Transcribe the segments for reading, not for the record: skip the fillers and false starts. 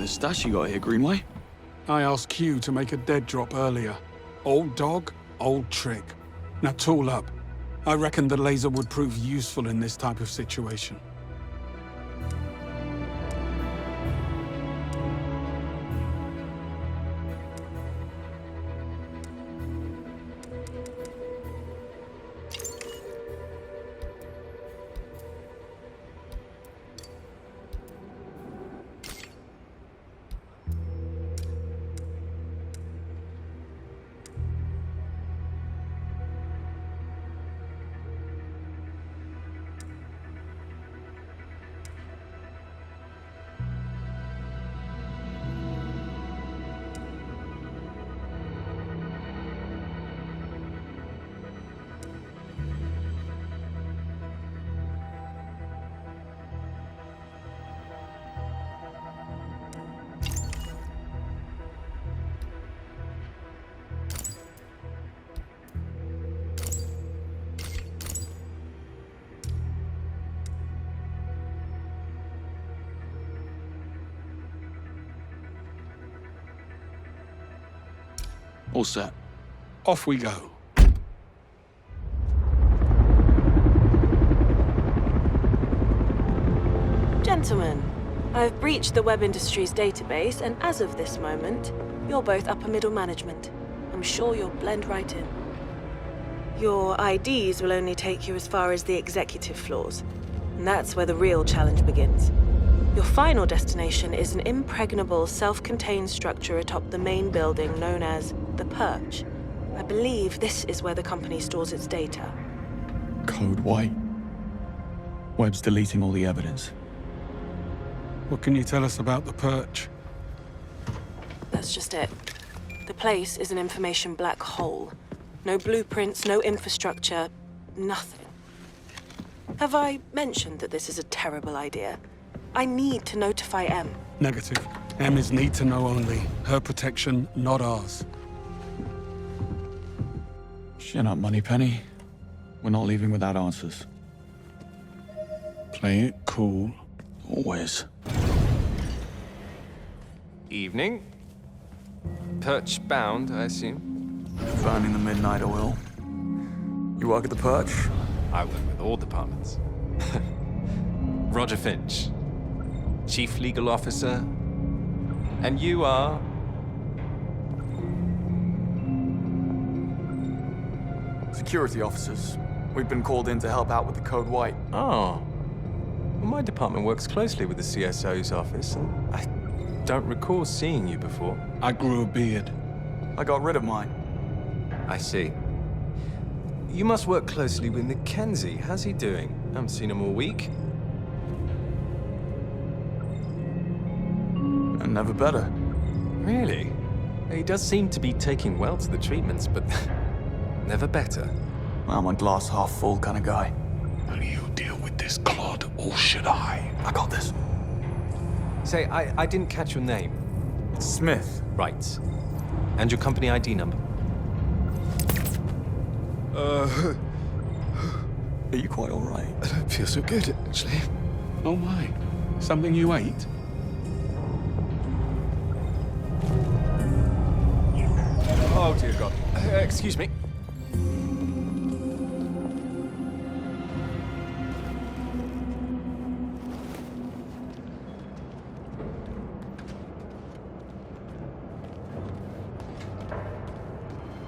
of stash you got here, Greenway. I asked Q to make a dead drop earlier. Old dog, old trick. Now tool up. I reckon the laser would prove useful in this type of situation. All set. Off we go. Gentlemen, I've breached the Web Industries database, and as of this moment, you're both upper middle management. I'm sure you'll blend right in. Your IDs will only take you as far as the executive floors, and that's where the real challenge begins. Your final destination is an impregnable, self-contained structure atop the main building known as the Perch. I believe this is where the company stores its data. Code White. Webb's deleting all the evidence. What can you tell us about the Perch? That's just it. The place is an information black hole. No blueprints, no infrastructure, nothing. Have I mentioned that this is a terrible idea? I need to notify M. Negative. M is need to know only. Her protection, not ours. Chin up, Moneypenny. We're not leaving without answers. Play it cool. Always. Evening. Perch bound, I assume. Burning the midnight oil. You work at the Perch? I work with all departments. Roger Finch, Chief Legal Officer. And you are? Security officers. We've been called in to help out with the Code White. Oh. Well, my department works closely with the CSO's office, and I don't recall seeing you before. I grew a beard. I got rid of mine. I see. You must work closely with Mackenzie. How's he doing? I haven't seen him all week. And never better. Really? He does seem to be taking well to the treatments, but never better. I'm a glass half full kind of guy. Will you deal with this clod, or should I? I got this. Say, I didn't catch your name. Smith. Right. And your company ID number? Are you quite all right? I don't feel so good, actually. Oh my. Something you ate? Oh, dear God. Excuse me.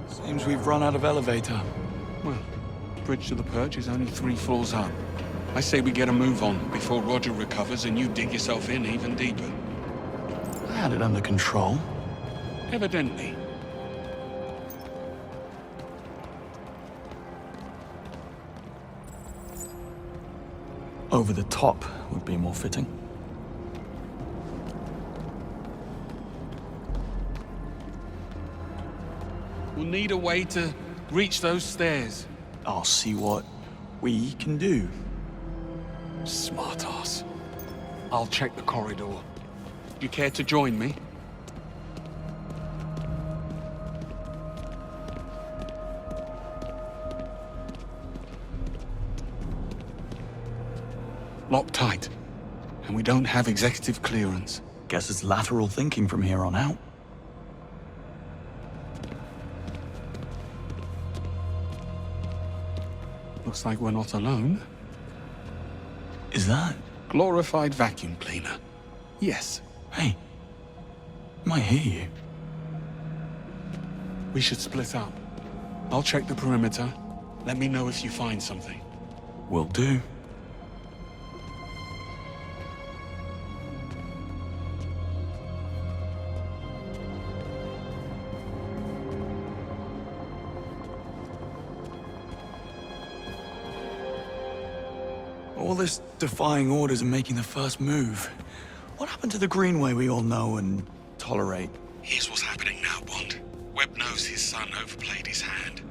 Seems we've run out of elevator. Well, bridge to the Perch is only 3 floors up. I say we get a move on before Roger recovers and you dig yourself in even deeper. I had it under control. Evidently. Over the top would be more fitting. We'll need a way to reach those stairs. I'll see what we can do. Smart ass. I'll check the corridor. You care to join me? Locked tight. And we don't have executive clearance. Guess it's lateral thinking from here on out. Looks like we're not alone. Is that? Glorified vacuum cleaner. Yes. Hey. Might hear you. We should split up. I'll check the perimeter. Let me know if you find something. Will do. All this defying orders and making the first move. What happened to the Greenway we all know and tolerate? Here's what's happening now, Bond. Webb knows his son overplayed his hand.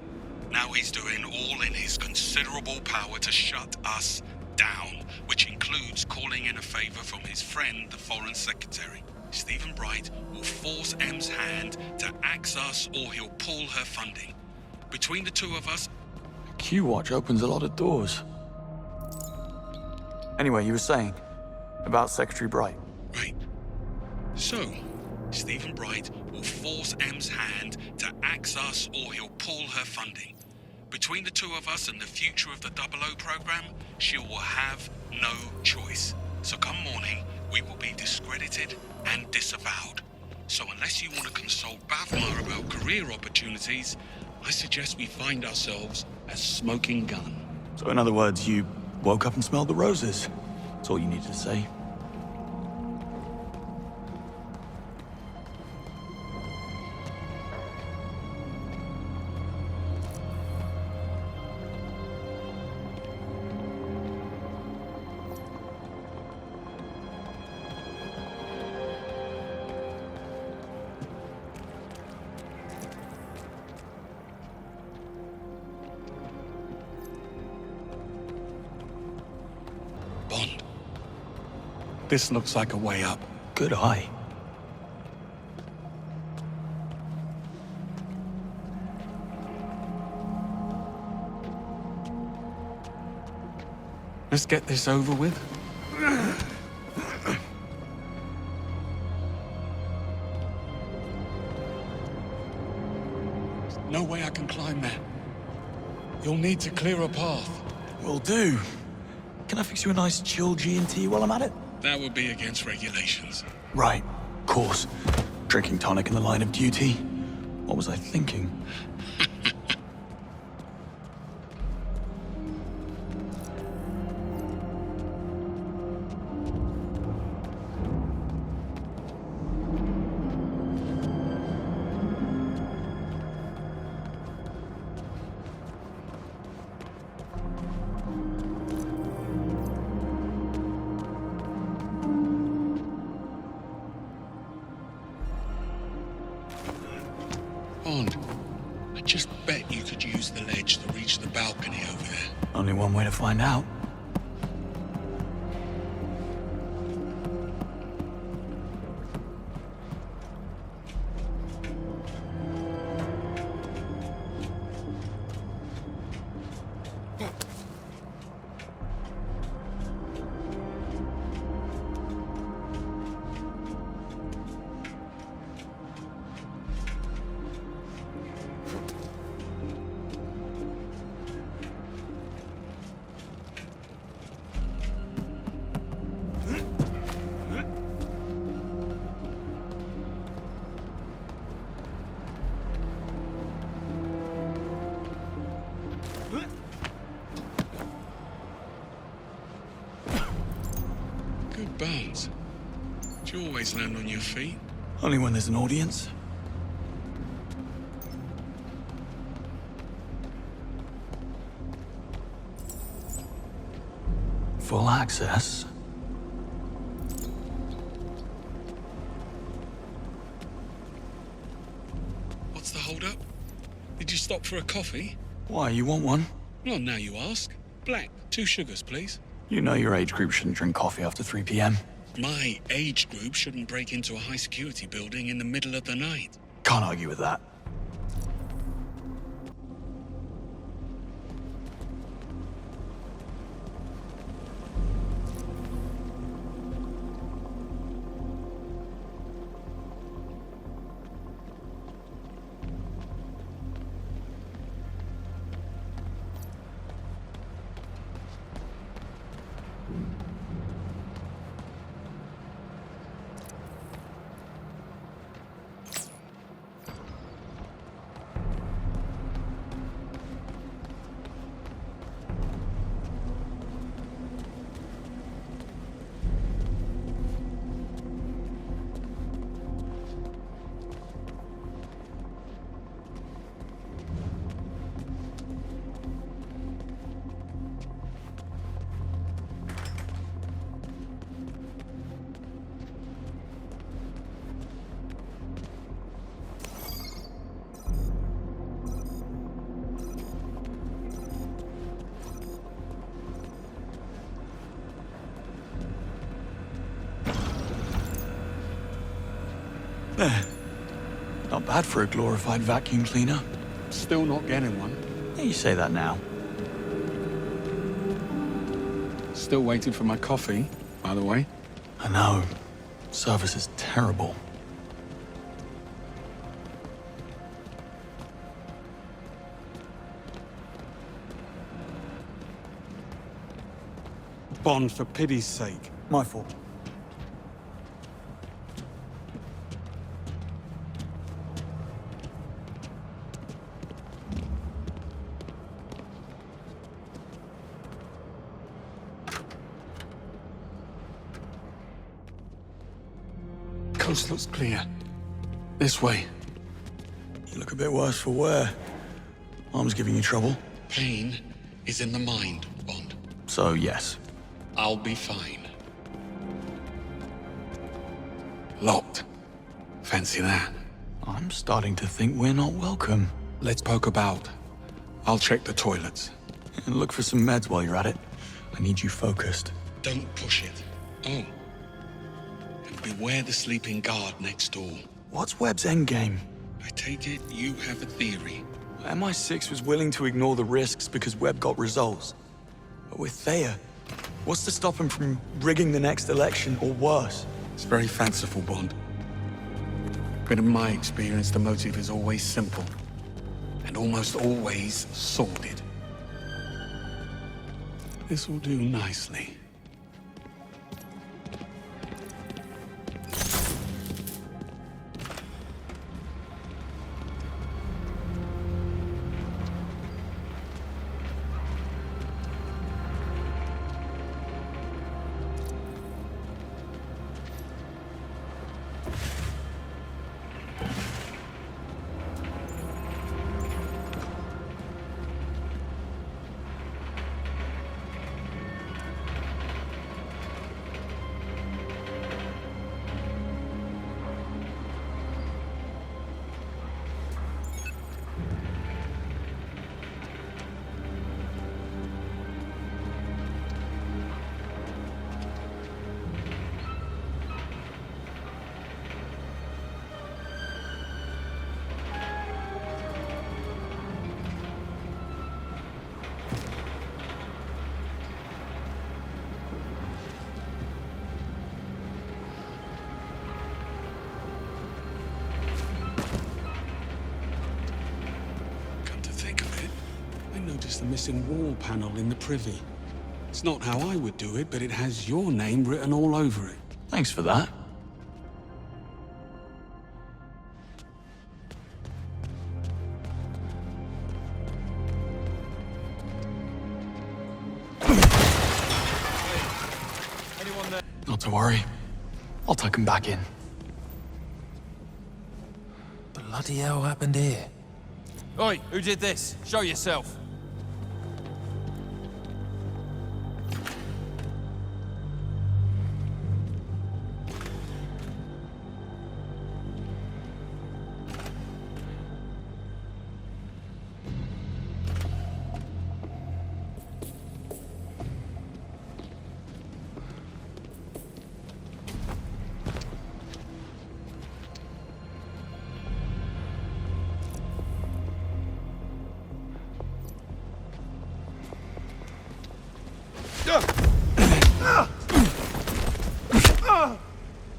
Now he's doing all in his considerable power to shut us down, which includes calling in a favor from his friend, the Foreign Secretary. Stephen Bright will force M's hand to axe us or he'll pull her funding. Between the two of us... Q-Watch opens a lot of doors. Anyway, you were saying about Secretary Bright. Right. So, Stephen Bright will force M's hand to axe us or he'll pull her funding. Between the two of us and the future of the 00 program, she will have no choice. So come morning, we will be discredited and disavowed. So unless you want to consult Bavmar about career opportunities, I suggest we find ourselves a smoking gun. So in other words, you woke up and smelled the roses. That's all you needed to say. Bond. This looks like a way up. Good eye. Let's get this over with. There's no way I can climb that. You'll need to clear a path. Will do. Can I fix you a nice chill G&T while I'm at it? That would be against regulations. Right, course. Drinking tonic in the line of duty. What was I thinking? Bond, I just bet you could use the ledge to reach the balcony over there. Only one way to find out. Good bones. Do you always land on your feet? Only when there's an audience. Full access. What's the hold-up? Did you stop for a coffee? Why, you want one? Well, now you ask. Black, 2 sugars, please. You know your age group shouldn't drink coffee after 3 p.m. My age group shouldn't break into a high-security building in the middle of the night. Can't argue with that. There. Not bad for a glorified vacuum cleaner. Still not getting one. Yeah, you say that now. Still waiting for my coffee, by the way. I know. Service is terrible. Bond, for pity's sake. My fault. Coast looks clear. This way. You look a bit worse for wear. Arm's giving you trouble. Pain is in the mind, Bond. So, yes. I'll be fine. Locked. Fancy that. I'm starting to think we're not welcome. Let's poke about. I'll check the toilets. And look for some meds while you're at it. I need you focused. Don't push it. Oh. And beware the sleeping guard next door. What's Webb's endgame? I take it you have a theory. MI6 was willing to ignore the risks because Webb got results. But with Thayer, what's to stop him from rigging the next election or worse? It's very fanciful, Bond. But in my experience, the motive is always simple. And almost always sordid. This will do nicely. The missing wall panel in the privy. It's not how I would do it, but it has your name written all over it. Thanks for that. Anyone there? Not to worry. I'll tuck him back in. Bloody hell happened here? Oi, who did this? Show yourself.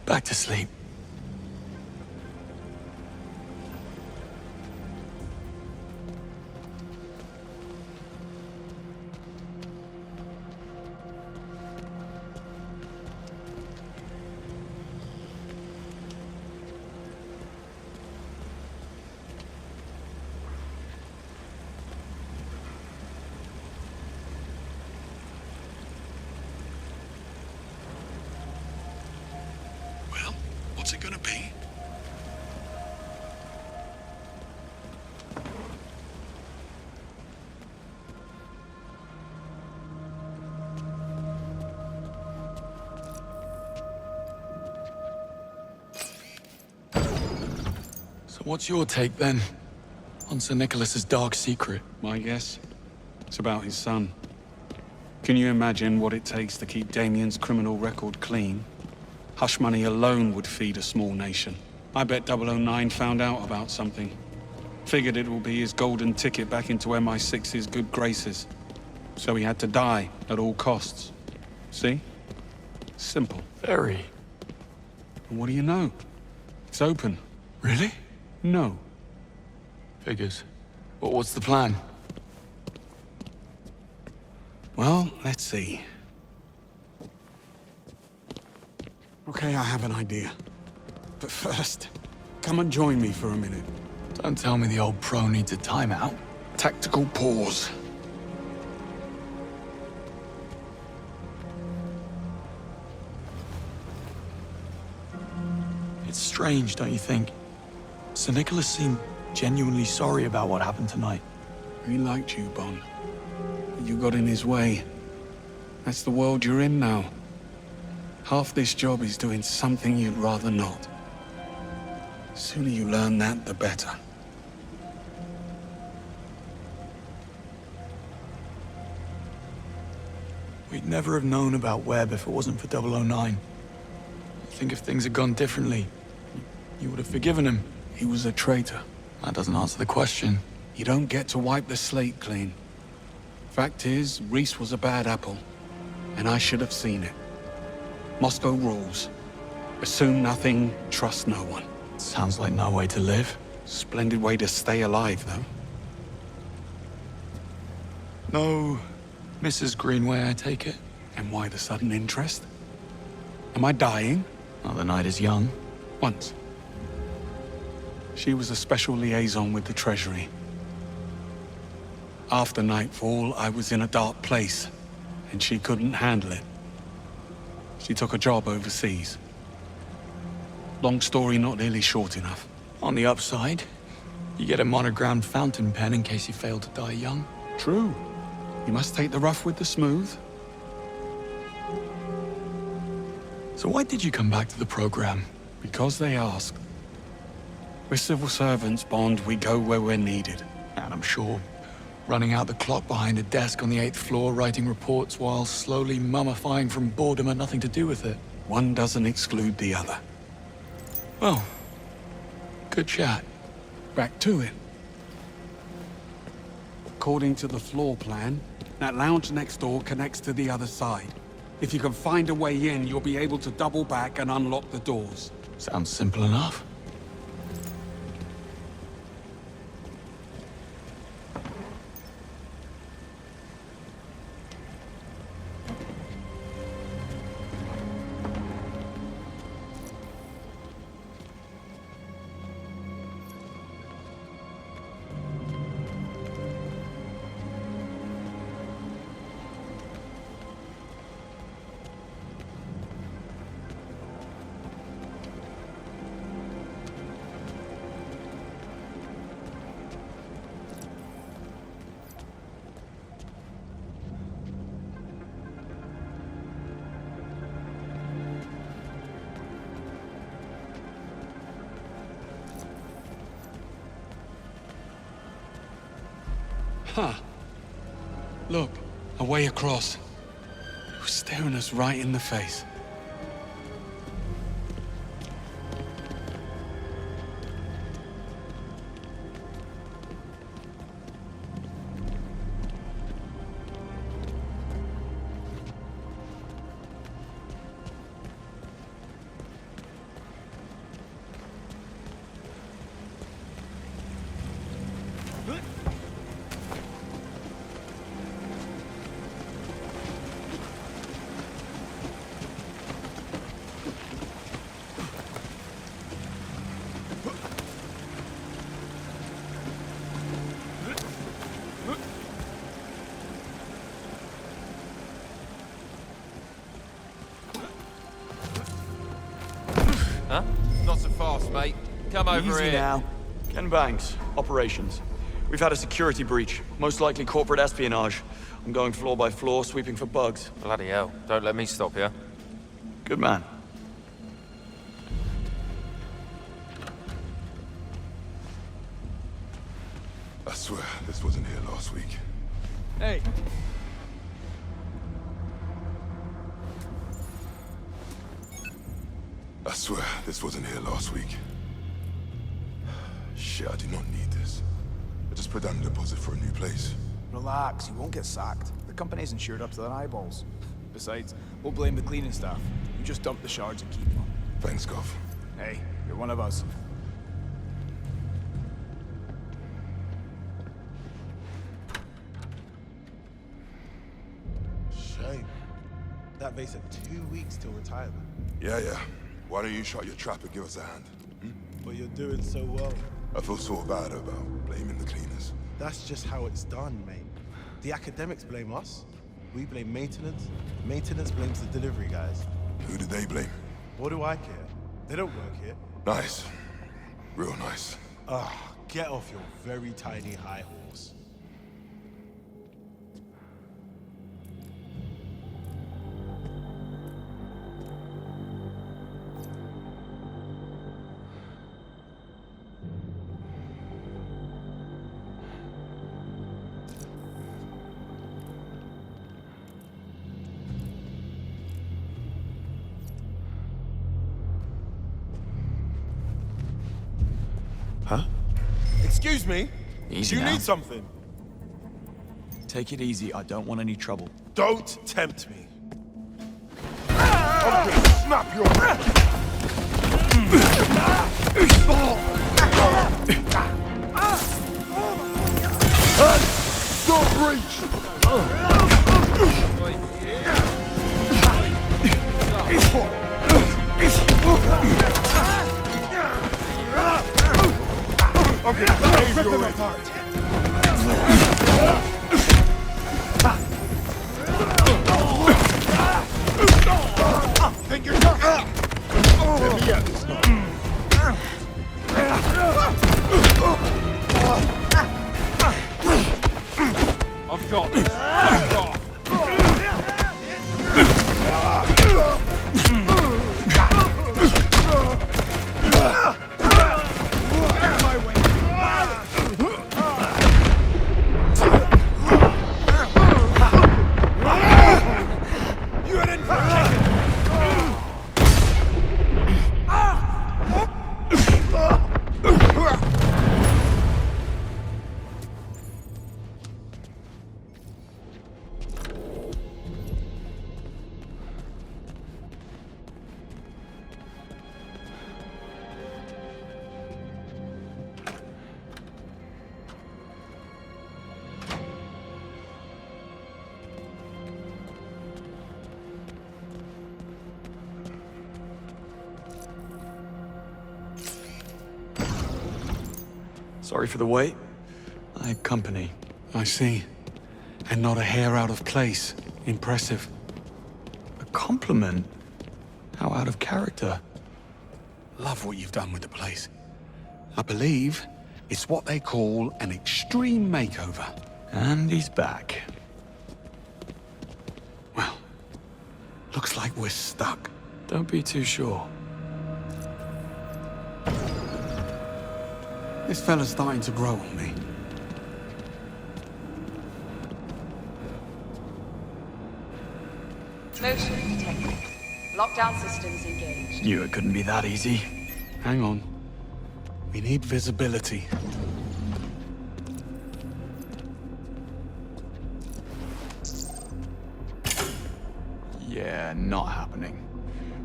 Back to sleep. What's it gonna be? So what's your take then? On Sir Nicholas's dark secret? My guess? It's about his son. Can you imagine what it takes to keep Damien's criminal record clean? Hush money alone would feed a small nation. I bet 009 found out about something. Figured it will be his golden ticket back into MI6's good graces. So he had to die at all costs. See? Simple. Very. And what do you know? It's open. Really? No. Figures. What's the plan? Well, let's see. Okay, I have an idea. But first, come and join me for a minute. Don't tell me the old pro needs a timeout. Tactical pause. It's strange, don't you think? Sir Nicholas seemed genuinely sorry about what happened tonight. He liked you, Bond. You got in his way. That's the world you're in now. Half this job is doing something you'd rather not. The sooner you learn that, the better. We'd never have known about Webb if it wasn't for 009. I think if things had gone differently, you would have forgiven him. He was a traitor. That doesn't answer the question. You don't get to wipe the slate clean. Fact is, Reese was a bad apple, and I should have seen it. Moscow rules. Assume nothing, trust no one. Sounds like no way to live. Splendid way to stay alive, though. No, Mrs. Greenway, I take it. And why the sudden interest? Am I dying? Oh, the night is young. Once. She was a special liaison with the Treasury. After nightfall, I was in a dark place, and she couldn't handle it. She took a job overseas. Long story, not nearly short enough. On the upside, you get a monogrammed fountain pen in case you fail to die young. True. You must take the rough with the smooth. So why did you come back to the program? Because they asked. We're civil servants, Bond. We go where we're needed. And I'm sure running out the clock behind a desk on the 8th floor, writing reports while slowly mummifying from boredom had nothing to do with it. One doesn't exclude the other. Well, good chat. Back to it. According to the floor plan, that lounge next door connects to the other side. If you can find a way in, you'll be able to double back and unlock the doors. Sounds simple enough. Huh. Look, a way across. It was staring us right in the face. Huh? Not so fast, mate. Come over Easy here. now. Ken Banks, operations. We've had a security breach, most likely corporate espionage. I'm going floor by floor, sweeping for bugs. Bloody hell. Don't let me stop you. Good man. I swear, this wasn't here last week. Hey. I swear, this wasn't here last week. Shit, I do not need this. I just put down a deposit for a new place. Relax, you won't get sacked. The company's insured up to their eyeballs. Besides, we'll blame the cleaning staff. You just dump the shards and keep them. Thanks, Gov. Hey, you're one of us. Shame. That base had 2 weeks till retirement. Yeah. Why don't you shut your trap and give us a hand? But you're doing so well. I feel so bad about blaming the cleaners. That's just how it's done, mate. The academics blame us. We blame maintenance. Maintenance blames the delivery guys. Who did they blame? What do I care? They don't work here. Nice. Real nice. Get off your very tiny high horse. Huh? Excuse me? Easy Do you now. need something? Take it easy. I don't want any trouble. Don't tempt me. I'm gonna snap your neck! Don't reach! I'm gonna save your neck! Think you're done? Let me at this now. I've got this. I've got. Sorry for the wait. I had company. I see. And not a hair out of place. Impressive. A compliment? How out of character. Love what you've done with the place. I believe it's what they call an extreme makeover. And he's back. Well, looks like we're stuck. Don't be too sure. This fella's starting to grow on me. Motion detected. Lockdown systems engaged. Knew it couldn't be that easy. Hang on. We need visibility. Yeah, not happening.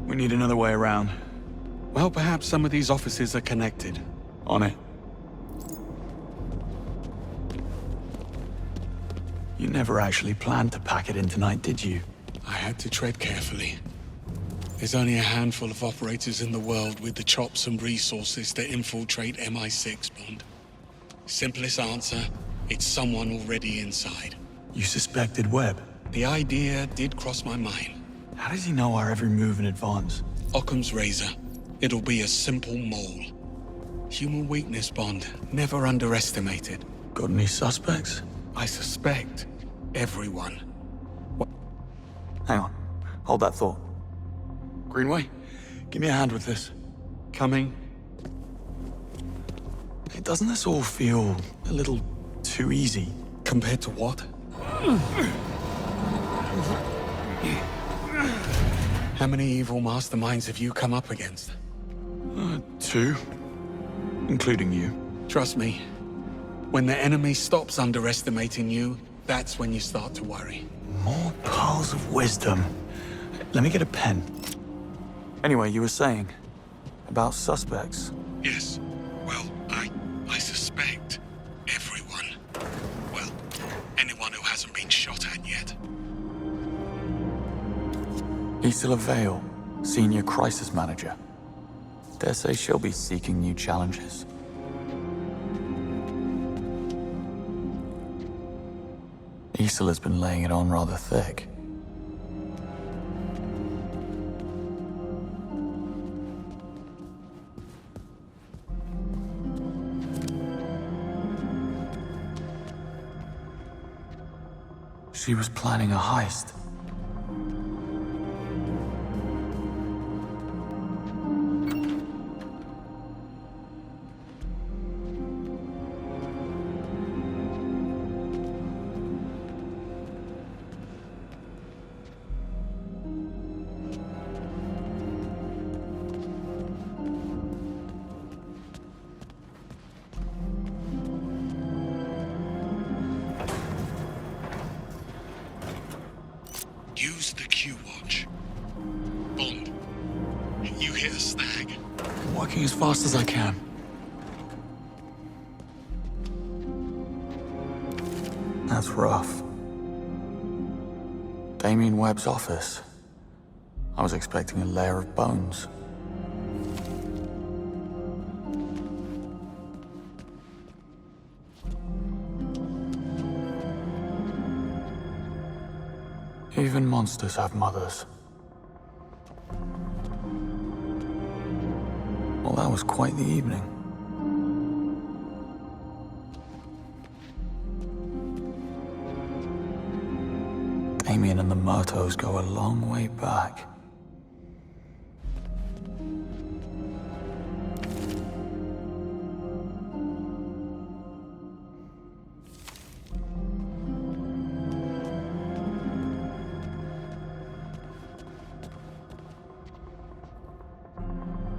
We need another way around. Well, perhaps some of these offices are connected. On it. You never actually planned to pack it in tonight, did you? I had to tread carefully. There's only a handful of operators in the world with the chops and resources to infiltrate MI6, Bond. Simplest answer, it's someone already inside. You suspected Webb. The idea did cross my mind. How does he know our every move in advance? Occam's razor. It'll be a simple mole. Human weakness, Bond. Never underestimated. Got any suspects? I suspect everyone. Hang on. Hold that thought. Greenway, give me a hand with this. Coming. Hey, doesn't this all feel a little too easy? Compared to what? How many evil masterminds have you come up against? 2. Including you. Trust me, when the enemy stops underestimating you, that's when you start to worry. More pearls of wisdom. Let me get a pen. Anyway, you were saying about suspects. Yes. Well, I suspect everyone. Well, anyone who hasn't been shot at yet. Isla Vale, Senior Crisis Manager. Dare say she'll be seeking new challenges. Isola's been laying it on rather thick. She was planning a heist. Use the Q-Watch. Bond, you hit a snag. I'm working as fast as I can. That's rough. Damien Webb's office. I was expecting a layer of bones. Even monsters have mothers. Well, that was quite the evening. Damien and the Murtos go a long way back.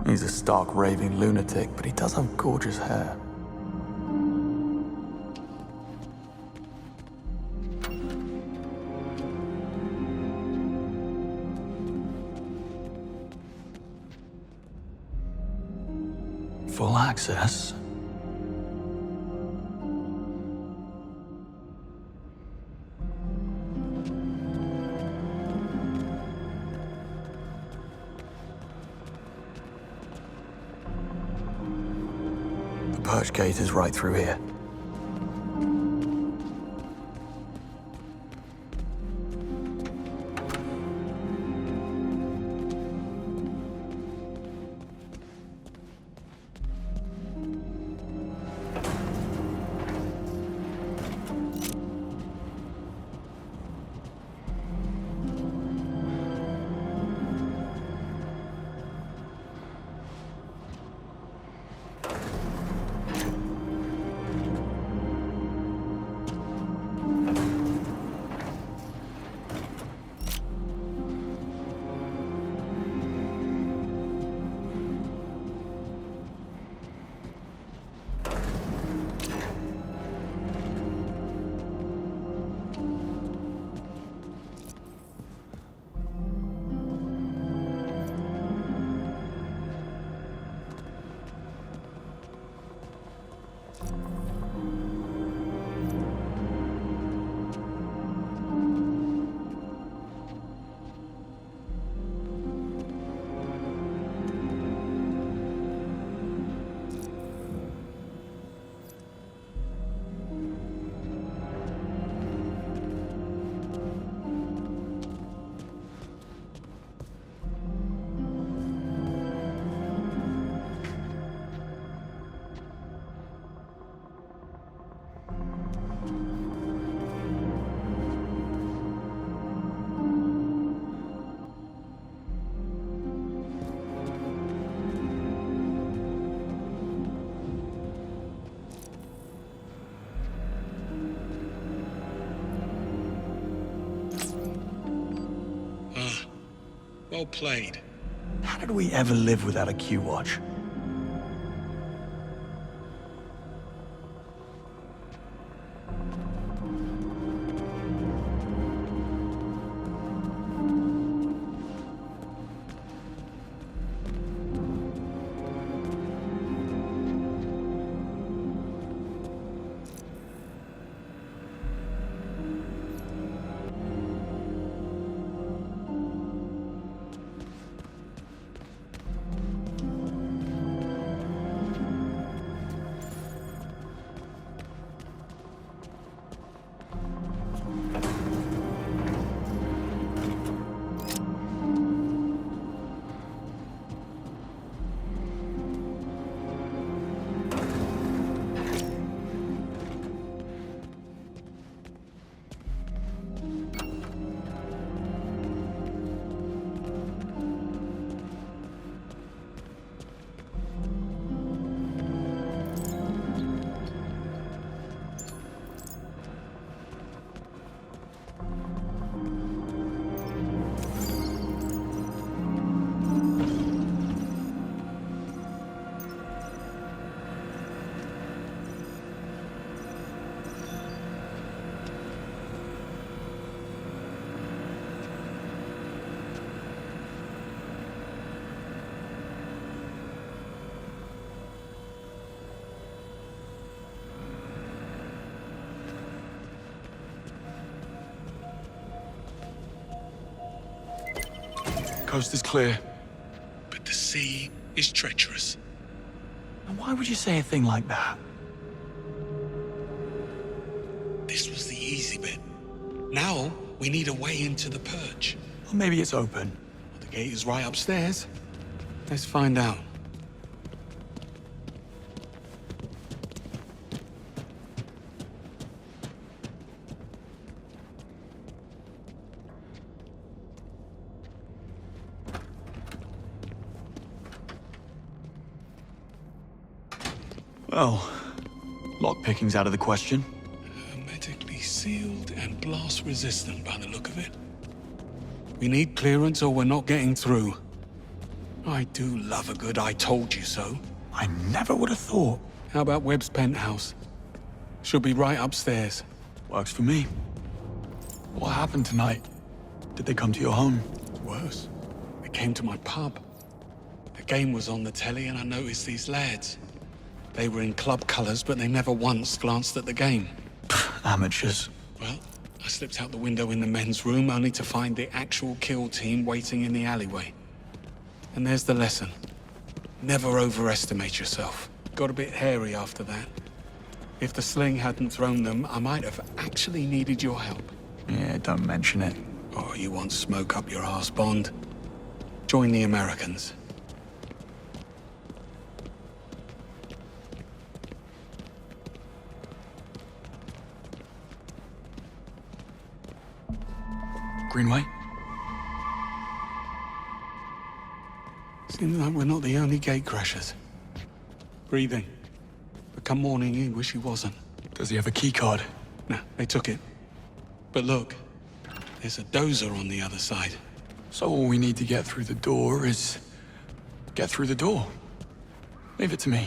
He's a stark, raving lunatic, but he does have gorgeous hair. Full access. The purge gate is right through here. Well played. How did we ever live without a Q-Watch? Coast is clear. But the sea is treacherous. And why would you say a thing like that? This was the easy bit. Now, we need a way into the perch. Or maybe it's open. The gate is right upstairs. Let's find out. Well, lockpicking's out of the question. Hermetically sealed and blast resistant by the look of it. We need clearance or we're not getting through. I do love a good I told you so. I never would have thought. How about Webb's penthouse? Should be right upstairs. Works for me. What happened tonight? Did they come to your home? Worse. They came to my pub. The game was on the telly and I noticed these lads. They were in club colours, but they never once glanced at the game. Amateurs. Well, I slipped out the window in the men's room, only to find the actual kill team waiting in the alleyway. And there's the lesson. Never overestimate yourself. Got a bit hairy after that. If the sling hadn't thrown them, I might have actually needed your help. Yeah, don't mention it. Oh, you want smoke up your arse, Bond? Join the Americans. Greenway? Seems like we're not the only gatecrashers. Breathing. But come morning, he wish he wasn't. Does he have a keycard? Nah, they took it. But look, there's a dozer on the other side. So all we need to get through the door is... get through the door. Leave it to me.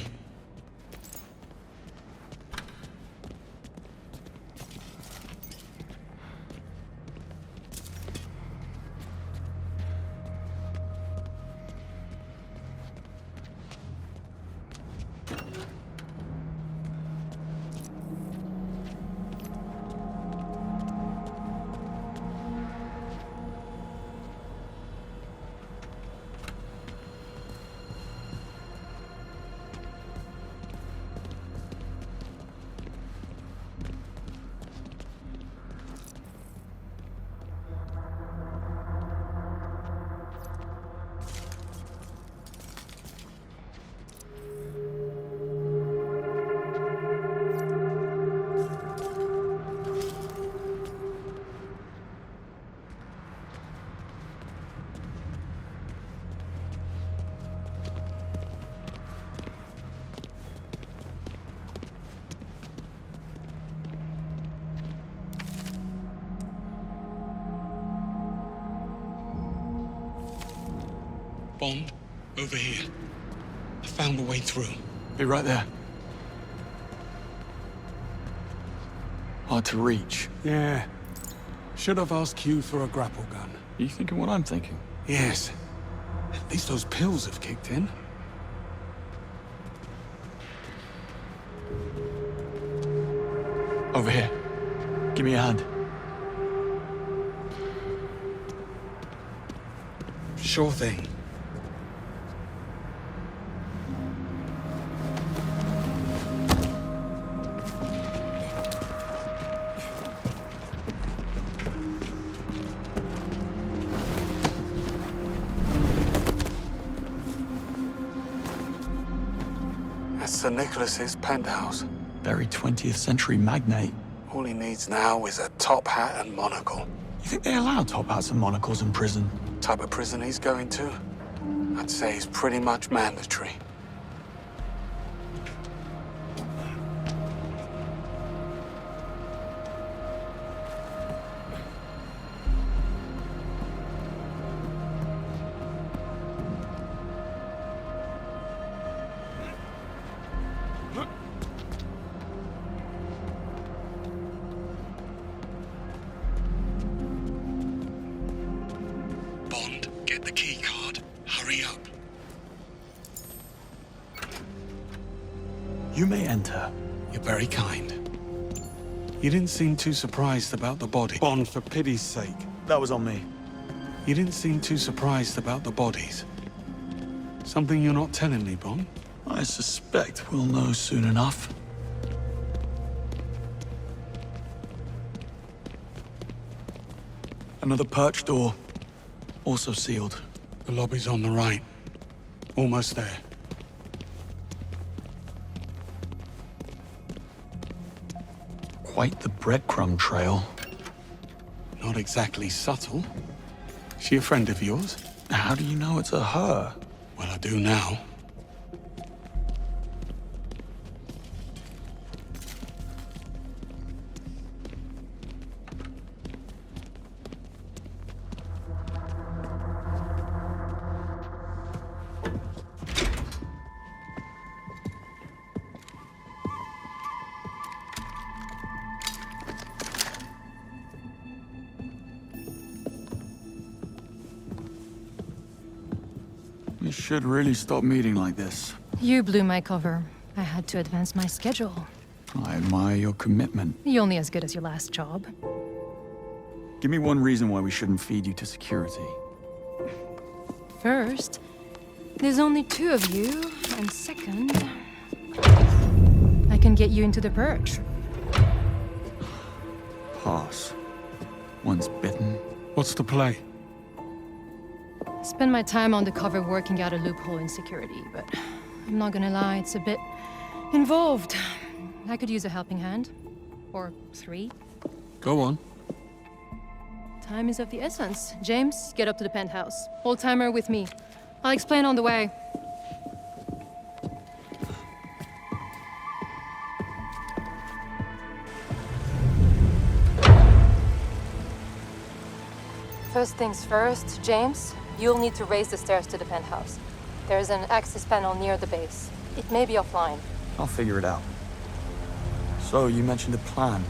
Bond, over here. I found a way through. Be right there. Hard to reach. Yeah. Should have asked Q for a grapple gun. You thinking what I'm thinking? Yes. At least those pills have kicked in. Over here. Give me a hand. Sure thing. That's Sir Nicholas's penthouse. Very 20th century magnate. All he needs now is a top hat and monocle. You think they allow top hats and monocles in prison? Type of prison he's going to? I'd say it's pretty much mandatory. Bond, get the key card. Hurry up. You may enter. You're very kind. You didn't seem too surprised about the body. Bond, for pity's sake. That was on me. You didn't seem too surprised about the bodies. Something you're not telling me, Bond? I suspect we'll know soon enough. Another perch door, also sealed. The lobby's on the right. Almost there. Quite the breadcrumb trail. Not exactly subtle. She a friend of yours? How do you know it's a her? Well, I do now. We should really stop meeting like this. You blew my cover. I had to advance my schedule. I admire your commitment. You're only as good as your last job. Give me one reason why we shouldn't feed you to security. First, there's only 2 of you, and second, I can get you into the perch. Pass. Once bitten. What's the play? Spend my time on the cover working out a loophole in security, but I'm not gonna lie, it's a bit involved. I could use a helping hand. Or 3. Go on. Time is of the essence. James, get up to the penthouse. Hold timer with me. I'll explain on the way. First things first, James, you'll need to raise the stairs to the penthouse. There's an access panel near the base. It may be offline. I'll figure it out. So, you mentioned a plan.